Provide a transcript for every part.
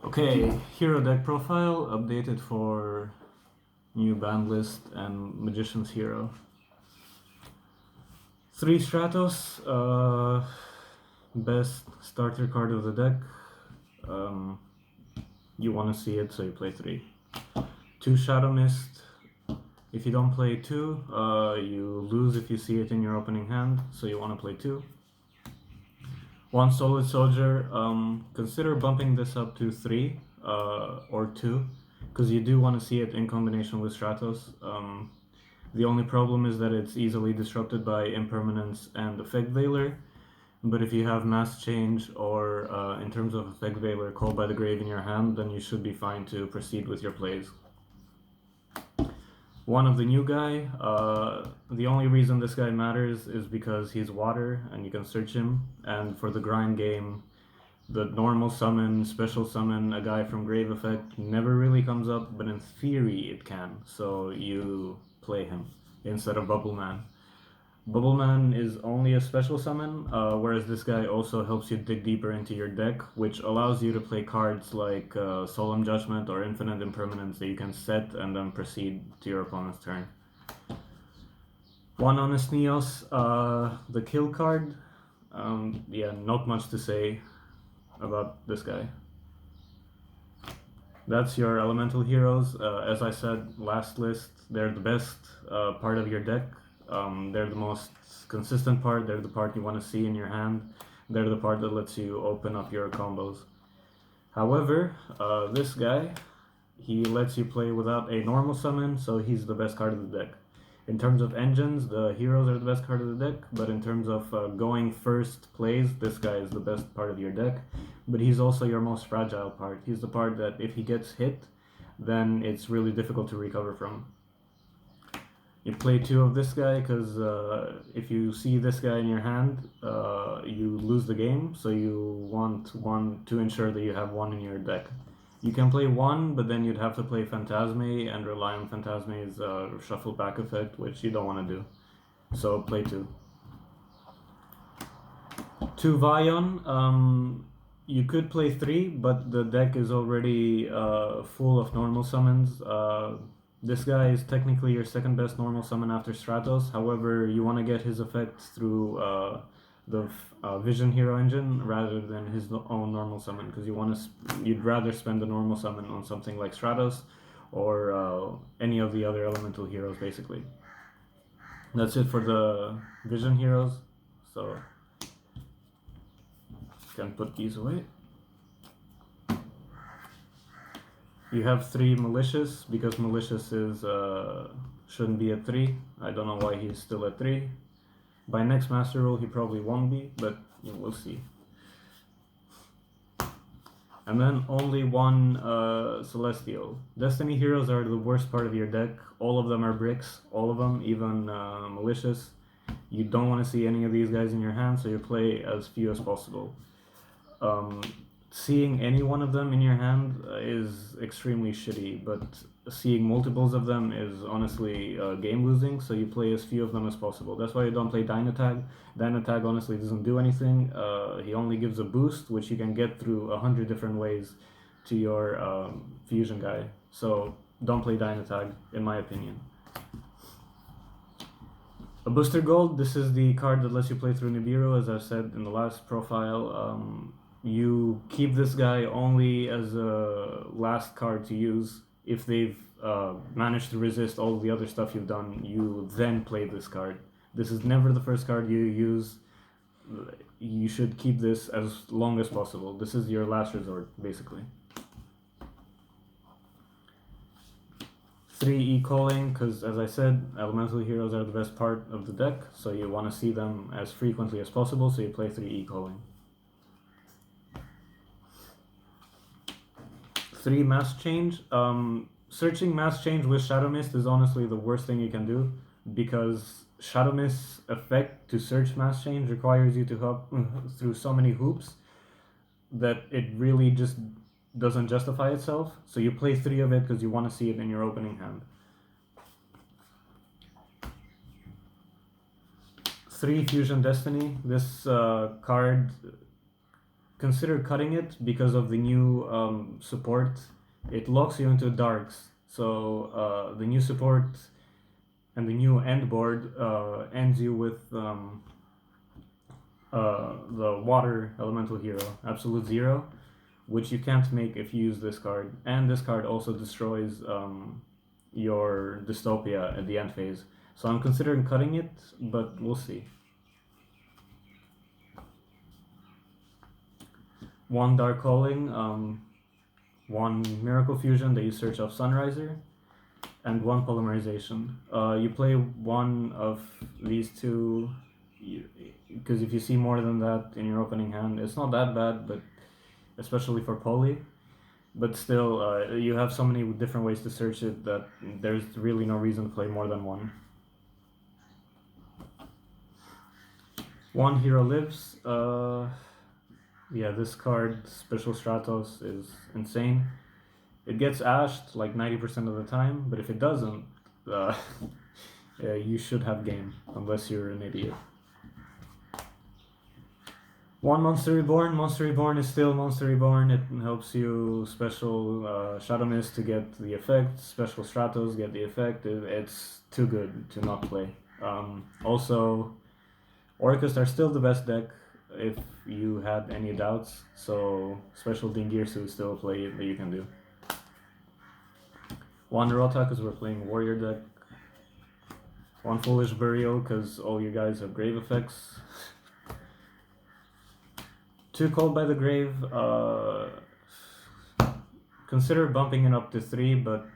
Okay, hero deck profile updated for new band list and Magician's Hero. 3 Stratos, best starter card of the deck. You want to see it, so you play 3. 2 Shadow Mist. If you don't play 2, you lose if you see it in your opening hand, so you want to play 2. 1 Solid Soldier. Consider bumping this up to 3 or 2, because you do want to see it in combination with Stratos. The only problem is that it's easily disrupted by Impermanence and Effect Veiler, but if you have Mass Change or, in terms of Effect Veiler, Called by the Grave in your hand, then you should be fine to proceed with your plays. 1 of the new guy. The only reason this guy matters is because he's water and you can search him, and for the grind game, the normal summon, special summon a guy from Grave Effect never really comes up, but in theory it can, so you play him instead of Bubble Man. Bubble Man is only a special summon, whereas this guy also helps you dig deeper into your deck, which allows you to play cards like Solemn Judgment or Infinite Impermanence that you can set and then proceed to your opponent's turn. 1 Honest Neos, the kill card. Yeah, not much to say about this guy. That's your elemental heroes. As I said last list, they're the best part of your deck. They're the most consistent part. They're the part you want to see in your hand. They're the part that lets you open up your combos. However, this guy, he lets you play without a normal summon, so he's the best card of the deck. In terms of engines, the heroes are the best card of the deck, but in terms of going first plays, this guy is the best part of your deck. But he's also your most fragile part. He's the part that if he gets hit, then it's really difficult to recover from. You play 2 of this guy because if you see this guy in your hand, you lose the game, so you want 1 to ensure that you have 1 in your deck. You can play 1, but then you'd have to play Phantasme and rely on Phantasme's shuffle back effect, which you don't want to do. So play 2. 2 Vion. You could play 3, but the deck is already full of normal summons. This guy is technically your second best normal summon after Stratos. However, you want to get his effects through the Vision Hero engine rather than his own normal summon, because you'd rather spend the normal summon on something like Stratos or any of the other elemental heroes, basically. That's it for the Vision heroes, so can put these away. You have 3 Malicious, because Malicious is shouldn't be at 3. I don't know why he's still at 3. By next Master Rule he probably won't be, but we'll see. And then only 1 Celestial. Destiny heroes are the worst part of your deck. All of them are bricks, all of them, even Malicious. You don't want to see any of these guys in your hand, so you play as few as possible. Seeing any one of them in your hand is extremely shitty, but seeing multiples of them is honestly game losing, so you play as few of them as possible. That's why you don't play Dynatag. Dynatag honestly doesn't do anything. He only gives a boost, which you can get through 100 different ways to your fusion guy. So don't play Dynatag, in my opinion. A Booster Gold, this is the card that lets you play through Nibiru, as I've said in the last profile. You keep this guy only as a last card to use. If they've managed to resist all the other stuff you've done, you then play this card. This is never the first card you use. You should keep this as long as possible. This is your last resort, basically. 3 E-Calling, because as I said, elemental heroes are the best part of the deck, so you want to see them as frequently as possible, so you play 3 E-Calling. 3 Mass Change. Searching Mass Change with Shadow Mist is honestly the worst thing you can do, because Shadow Mist's effect to search Mass Change requires you to hop through so many hoops that it really just doesn't justify itself. So you play 3 of it because you want to see it in your opening hand. 3 Fusion Destiny. This card consider cutting it because of the new support. It locks you into darks, so the new support and the new end board ends you with the water elemental hero, Absolute Zero, which you can't make if you use this card. And this card also destroys your Dystopia at the end phase. So I'm considering cutting it, but we'll see. One Dark Calling, one Miracle Fusion that you search off Sunriser, and one Polymerization. You play one of these two, because if you see more than that in your opening hand, it's not that bad, but especially for poly. But still, you have so many different ways to search it that there's really no reason to play more than one. One Hero Lives. Yeah, this card, Special Stratos, is insane. It gets ashed like 90% of the time, but if it doesn't, you should have game, unless you're an idiot. One Monster Reborn. Monster Reborn is still Monster Reborn. It helps you special Shadow Mist to get the effect, special Stratos get the effect. It's too good to not play. Also, Orcust are still the best deck if you had any doubts, so special Dingirsu is still a play that you can do. One Rota because we're playing Warrior deck. One Foolish Burial because all you guys have grave effects. Two Called by the Grave. Consider bumping it up to 3, but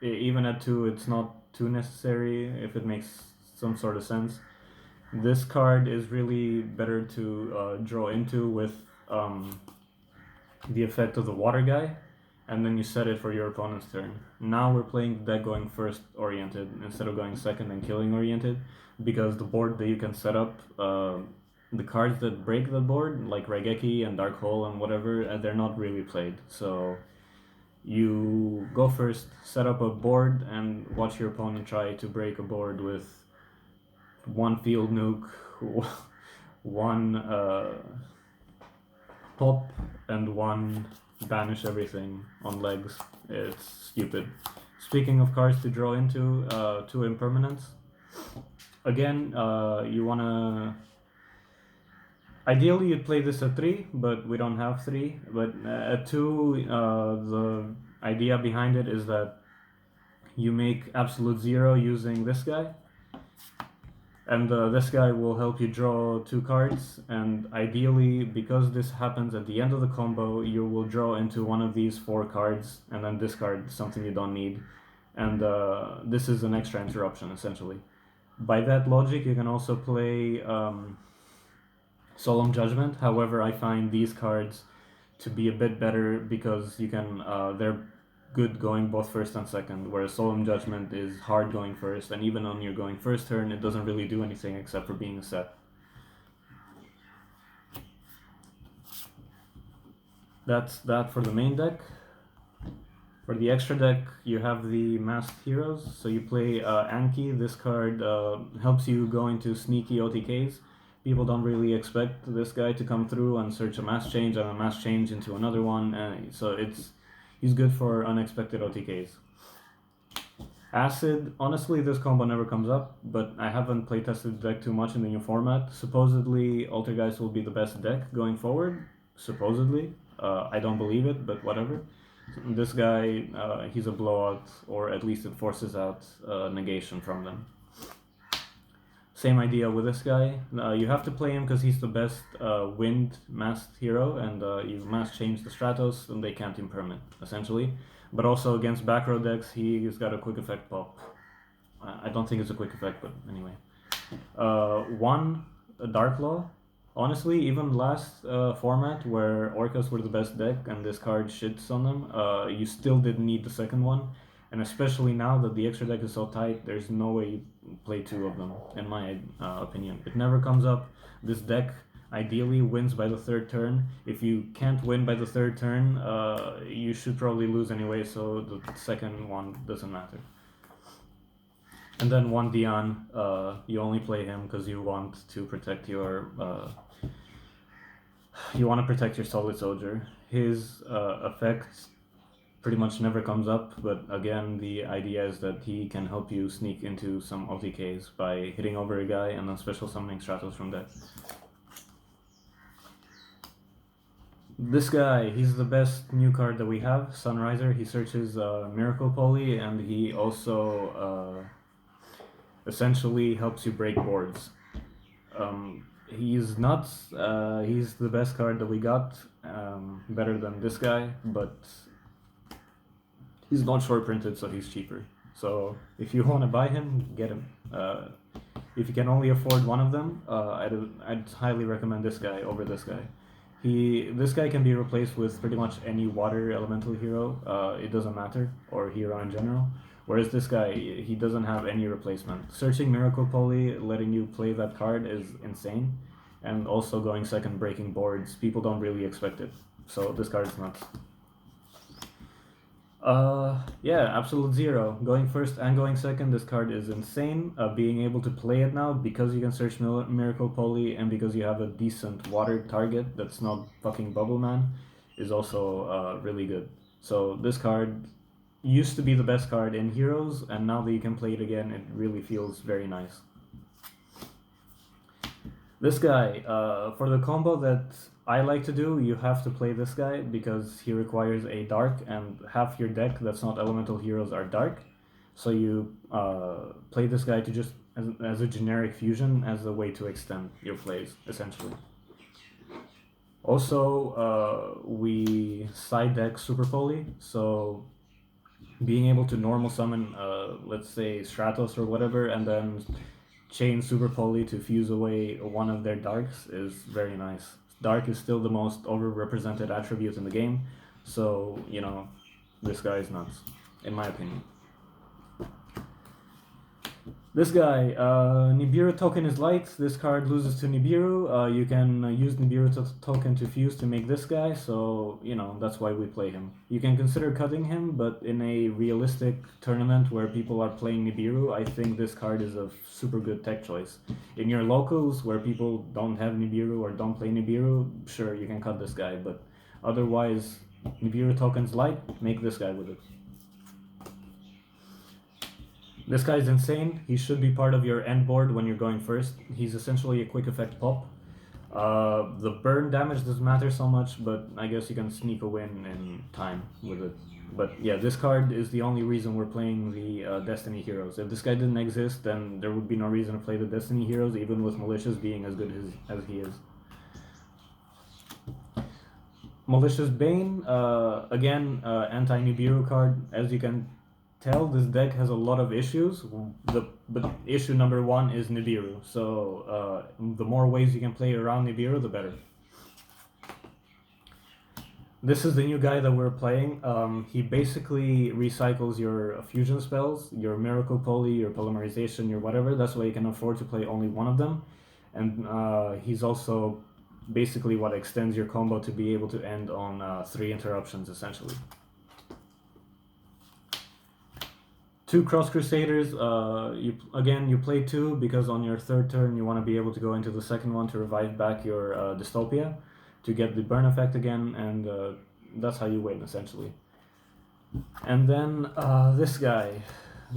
even at 2 it's not too necessary if it makes some sort of sense. This card is really better to draw into with the effect of the Water Guy, and then you set it for your opponent's turn. Now we're playing the deck going first oriented instead of going second and killing oriented, because the board that you can set up, the cards that break the board, like Raigeki and Dark Hole and whatever, they're not really played. So you go first, set up a board, and watch your opponent try to break a board with one Field Nuke, one Pop, and one Banish Everything on legs. It's stupid. Speaking of cards to draw into, 2 Impermanence. Again, you wanna... Ideally, you'd play this at 3, but we don't have 3. But at 2, the idea behind it is that you make Absolute Zero using this guy. And this guy will help you draw 2 cards. And ideally, because this happens at the end of the combo, you will draw into one of these 4 cards and then discard something you don't need. And this is an extra interruption, essentially. By that logic, you can also play... Solemn Judgment. However, I find these cards to be a bit better because you can they're good going both first and second, whereas Solemn Judgment is hard going first, and even on your going first turn, it doesn't really do anything except for being a set. That's that for the main deck. For the extra deck, you have the Masked Heroes. So you play Anki. This card helps you go into sneaky OTKs. People don't really expect this guy to come through and search a mass change and a mass change into another one, so he's good for unexpected OTKs. Acid, honestly this combo never comes up, but I haven't playtested the deck too much in the new format. Supposedly Altergeist will be the best deck going forward, supposedly. I don't believe it, but whatever. This guy, he's a blowout, or at least it forces out negation from them. Same idea with this guy. You have to play him because he's the best wind masked hero, and you mass change the Stratos, and they can't impermanent, essentially. But also against back row decks, he's got a quick effect pop. I don't think it's a quick effect, but anyway. One Dark Law. Honestly, even last format where Orcas were the best deck and this card shits on them, you still didn't need the second one. And especially now that the extra deck is so tight, there's no way you play 2 of them, in my opinion. It never comes up. This deck ideally wins by the 3rd turn. If you can't win by the 3rd turn, you should probably lose anyway, so the second one doesn't matter. And then one Dian, you only play him because you want to protect your you want to protect your Solid Soldier. His effect pretty much never comes up, but again, the idea is that he can help you sneak into some OTKs by hitting over a guy and then special summoning Stratos from deck. This guy, he's the best new card that we have, Sunriser. He searches Miracle Poly, and he also essentially helps you break boards. He's nuts. He's the best card that we got, better than this guy, but he's not short printed, so he's cheaper. So if you want to buy him, get him. If you can only afford one of them, I'd highly recommend this guy over this guy. This guy can be replaced with pretty much any water elemental hero. It doesn't matter, or hero in general. Whereas this guy, he doesn't have any replacement. Searching Miracle Poly, letting you play that card is insane, and also going second, breaking boards. People don't really expect it, so this card is nuts. Yeah, Absolute Zero. Going first and going second, this card is insane. Being able to play it now because you can search Miracle Poly and because you have a decent water target that's not fucking Bubble Man is also really good. So this card used to be the best card in Heroes, and now that you can play it again, it really feels very nice. This guy, for the combo that I like to do, you have to play this guy because he requires a dark, and half your deck that's not elemental heroes are dark. So you play this guy to just as a generic fusion, as a way to extend your plays, essentially. Also, we side deck Super Poly, so being able to normal summon, let's say Stratos or whatever, and then chain Super Poly to fuse away one of their darks is very nice. Dark is still the most overrepresented attribute in the game, so, you know, this guy is nuts, in my opinion. This guy, Nibiru token is light. This card loses to Nibiru. You can use Nibiru token to fuse to make this guy, so, you know, that's why we play him. You can consider cutting him, but in a realistic tournament where people are playing Nibiru, I think this card is a super good tech choice. In your locals, where people don't have Nibiru or don't play Nibiru, sure, you can cut this guy, but otherwise, Nibiru token's light, make this guy with it. This guy's insane. He should be part of your end board when you're going first. He's essentially a quick effect pop. The burn damage doesn't matter so much, but I guess you can sneak a win in time with it. But yeah, this card is the only reason we're playing the Destiny Heroes. If this guy didn't exist, then there would be no reason to play the Destiny Heroes, even with Malicious being as good as he is. Malicious Bane, again, anti-Nibiru card. As you can tell, this deck has a lot of issues, but issue number one is Nibiru, so the more ways you can play around Nibiru, the better. This is the new guy that we're playing. He basically recycles your fusion spells, your Miracle Poly, your Polymerization, your whatever. That's why you can afford to play only one of them. And he's also basically what extends your combo to be able to end on 3 interruptions, essentially. 2 Cross Crusaders, you play 2 because on your third turn you want to be able to go into the second one to revive back your Dystopia to get the burn effect again, and that's how you win, essentially. And then this guy,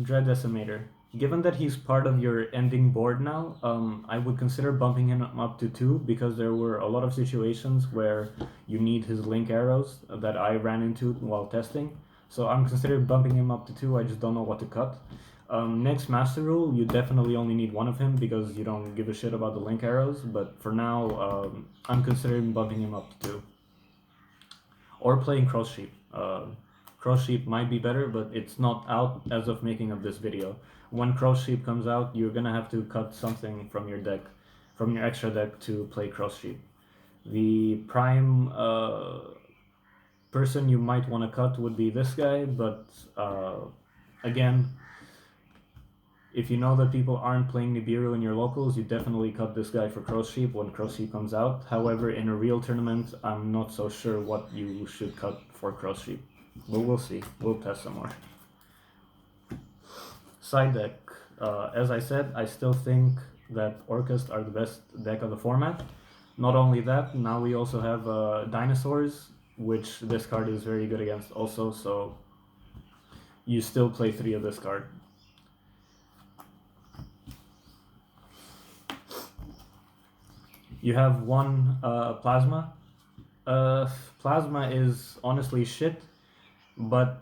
Dread Decimator. Given that he's part of your ending board now, I would consider bumping him up to 2 because there were a lot of situations where you need his link arrows that I ran into while testing. So I'm considering bumping him up to 2, I just don't know what to cut. Next Master Rule, you definitely only need 1 of him because you don't give a shit about the link arrows, but for now, I'm considering bumping him up to 2. Or playing Cross Sheep. Cross Sheep might be better, but it's not out as of making of this video. When Cross Sheep comes out, you're gonna have to cut something from your deck, from your extra deck to play Cross Sheep. The prime person you might want to cut would be this guy, but again, if you know that people aren't playing Nibiru in your locals, you definitely cut this guy for Cross Sheep when Cross Sheep comes out. However, in a real tournament, I'm not so sure what you should cut for Cross Sheep. But we'll see. We'll test some more. Side deck. As I said, I still think that Orcust are the best deck of the format. Not only that, now we also have dinosaurs, which this card is very good against also, so you still play 3 of this card. You have 1 plasma. Plasma is honestly shit, but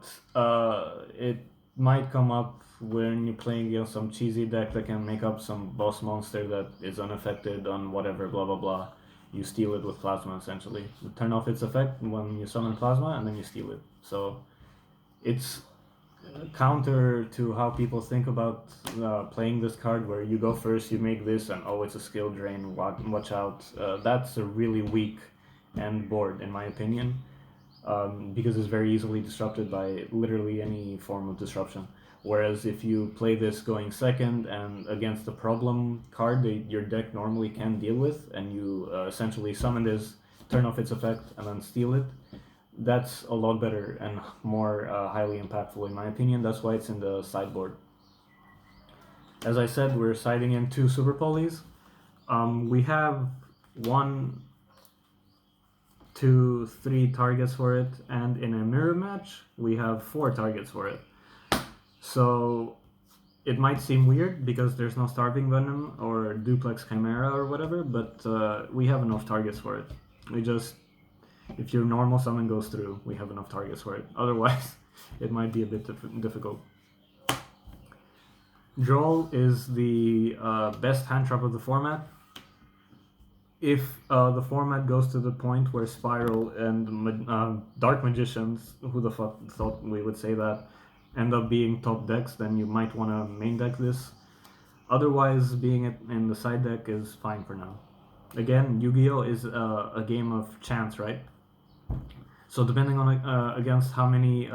it might come up when you're playing against some cheesy deck that can make up some boss monster that is unaffected on whatever, blah blah blah. You steal it with plasma essentially. You turn off its effect when you summon plasma, and then you steal it. So it's counter to how people think about playing this card, where you go first, you make this, and oh, it's a skill drain, watch out. That's a really weak end board, in my opinion, because it's very easily disrupted by literally any form of disruption. Whereas if you play this going second and against the problem card that your deck normally can deal with, and you essentially summon this, turn off its effect, and then steal it, that's a lot better and more highly impactful in my opinion. That's why it's in the sideboard. As I said, we're siding in 2 super polys. We have 1, 2, 3 targets for it, and in a mirror match we have 4 targets for it. So it might seem weird because there's no Starving Venom or Duplex Chimera or whatever, but we have enough targets for it. If your normal summon goes through, we have enough targets for it. Otherwise, it might be a bit difficult. Droll is the best hand trap of the format. If the format goes to the point where Spiral and Dark Magicians, who the fuck thought we would say that, end up being top decks, then you might want to main deck this. Otherwise, being it in the side deck is fine for now. Again, Yu-Gi-Oh! Is a game of chance, right? So depending on against how many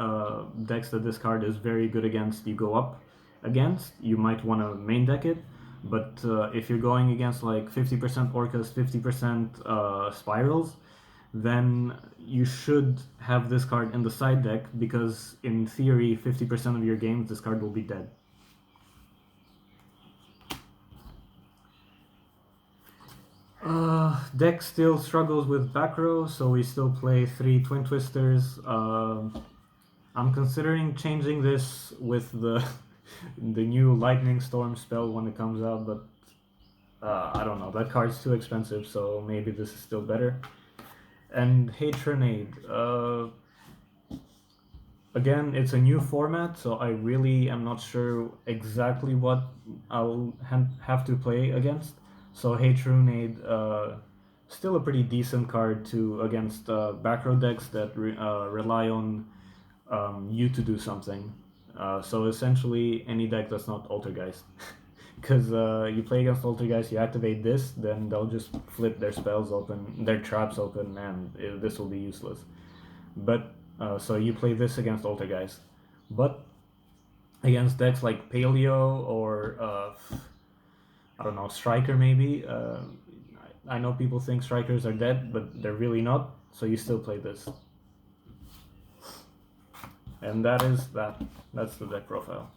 decks that this card is very good against, you go up against, you might want to main deck it. But if you're going against like 50% Orcas, 50% Spirals, then you should have this card in the side deck, because in theory 50% of your games this card will be dead. Deck still struggles with back row, so we still play 3 Twin Twisters. I'm considering changing this with the new Lightning Storm spell when it comes out, but I don't know, that card's too expensive, so maybe this is still better. And Hatronade. Again, it's a new format, so I really am not sure exactly what I'll have to play against. So Hatronade, still a pretty decent card against back row decks that rely on you to do something. So essentially any deck that's not Altergeist. Because you play against Altergeist, you activate this, then they'll just flip their spells open, their traps open, and this will be useless. But so you play this against Altergeist. But against decks like Paleo or I don't know, Striker maybe. I know people think Strikers are dead, but they're really not. So you still play this. And that's the deck profile.